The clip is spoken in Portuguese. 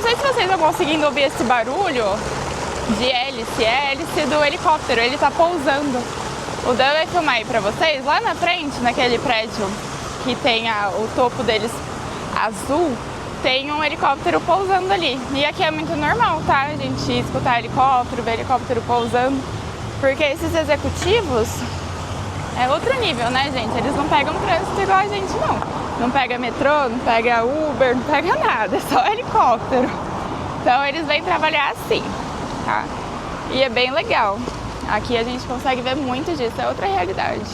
sei se vocês estão conseguindo ouvir esse barulho de hélice, é a hélice do helicóptero, ele tá pousando. O Dan vai filmar aí pra vocês, lá na frente, naquele prédio que tem o topo deles azul, tem um helicóptero pousando ali. E aqui é muito normal, tá? A gente escutar helicóptero, ver helicóptero pousando, porque esses executivos é outro nível, né, gente? Eles não pegam trânsito igual a gente, não. Não pega metrô, não pega Uber, não pega nada, é só helicóptero. Então eles vêm trabalhar assim, tá? E é bem legal. Aqui a gente consegue ver muito disso, é outra realidade.